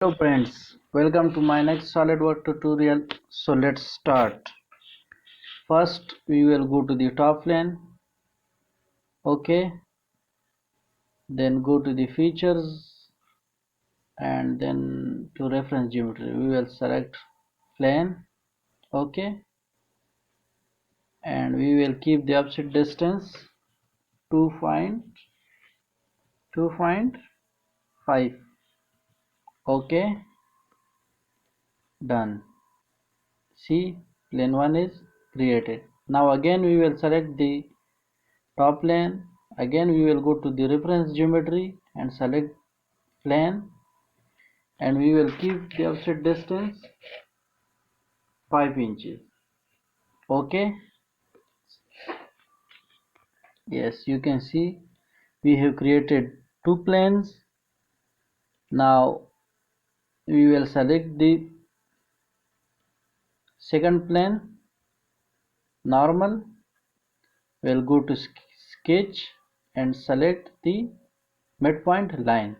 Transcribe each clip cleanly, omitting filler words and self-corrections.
Hello friends, welcome to my next SolidWorks tutorial. So let's start. First we will go to the top plane, okay, then go to the features and then to reference geometry we will select plane, okay, and we will keep the offset distance 2.5, okay, done. See, plane 1 is created. Now again we will select the top plane. Again we will go to the reference geometry and select plane, and we will keep the offset distance 5 inches, okay. Yes, you can see we have created two planes. Now we will select the second plane, normal. We'll go to sketch and select the midpoint line,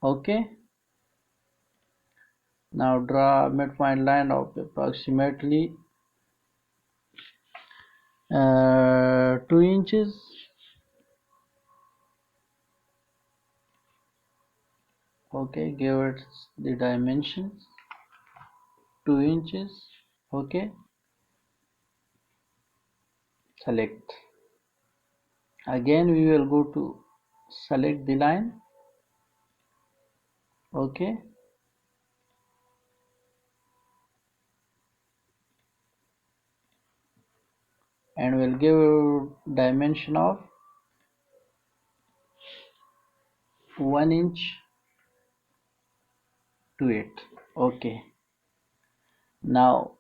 okay. Now draw midpoint line of approximately 2 inches, okay. Give it the dimensions 2 inches, okay. Select. Again we will go to select the line, okay, and we'll give dimension of 1 inch to it, okay. Now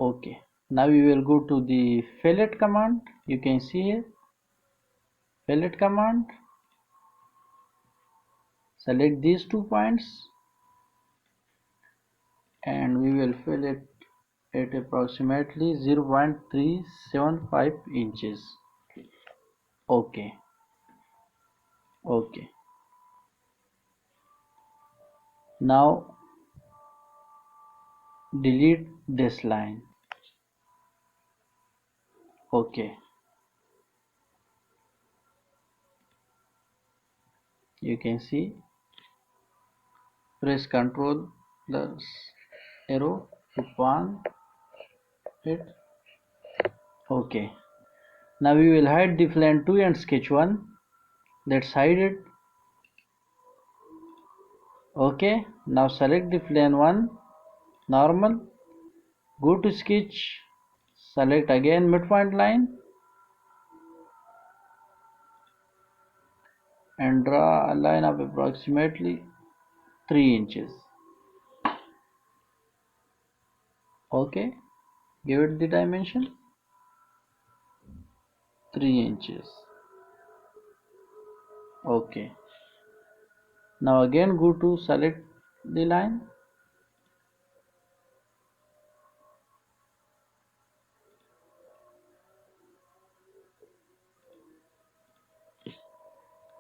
okay, now we will go to the fillet command. You can see here fillet command, select these 2 points and we will fillet at approximately 0.375 inches, okay, okay. Now delete this line, okay. You can see, press Ctrl plus arrow to point it, okay. Now we will hide the plane 2 and sketch 1. Let's hide it, okay. Now select the plane 1, normal, go to sketch, select again midpoint line and draw a line of approximately 3 inches, okay. Give it the dimension 3 inches, okay. Now again go to select the line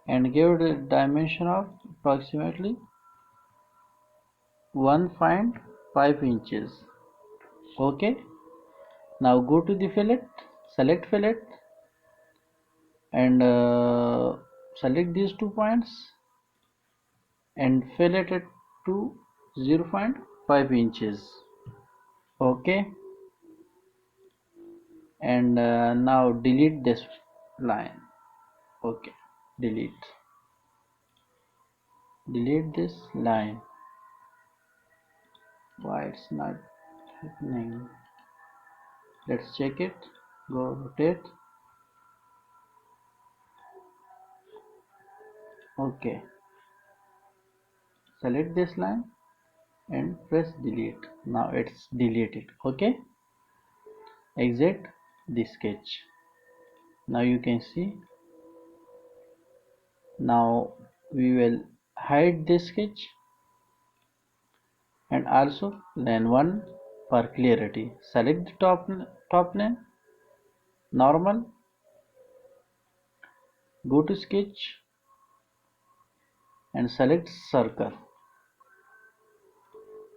and give it a dimension of approximately 1.5 inches, okay. Now go to the fillet, select fillet and select these 2 points and fillet it to 0.5 inches, okay. And now delete this line, okay. Delete this line. Why it's not happening? Let's check it. Go rotate, okay. Select this line and press delete. Now it's deleted, okay. Exit the sketch. Now you can see, now we will hide this sketch and also line 1 for clarity. Select the top plane, normal, go to sketch and select circle,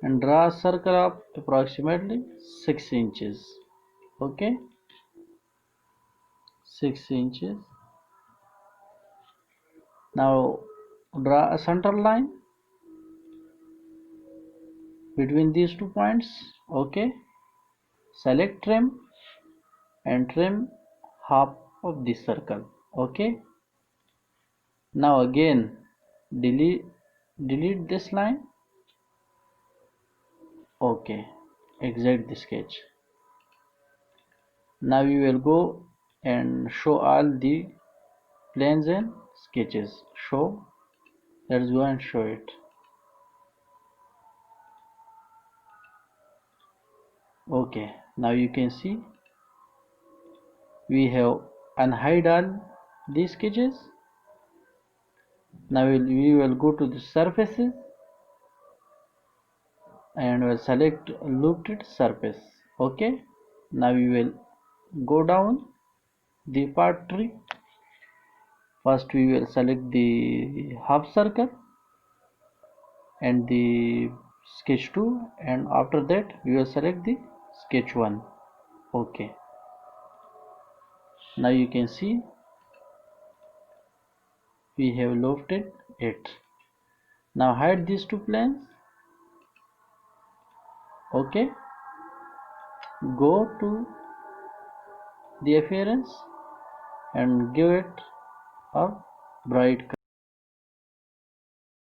and draw a circle of approximately 6 inches. Okay, 6 inches. Now draw a center line between these 2 points. Okay, select trim and trim half of this circle. Okay, now again delete this line. Okay, exit the sketch. Now we will go and show all the planes and sketches. Show. Let's go and show it. Okay, now you can see we have unhide all these sketches. Now we will go to the surfaces and we'll select lofted surface. Okay, now we will go down the part 3. First we will select the half circle and the sketch 2, and after that we will select the sketch 1. Okay, now you can see we have lofted it. Now hide these 2 planes. Okay, go to the appearance and give it a bright color.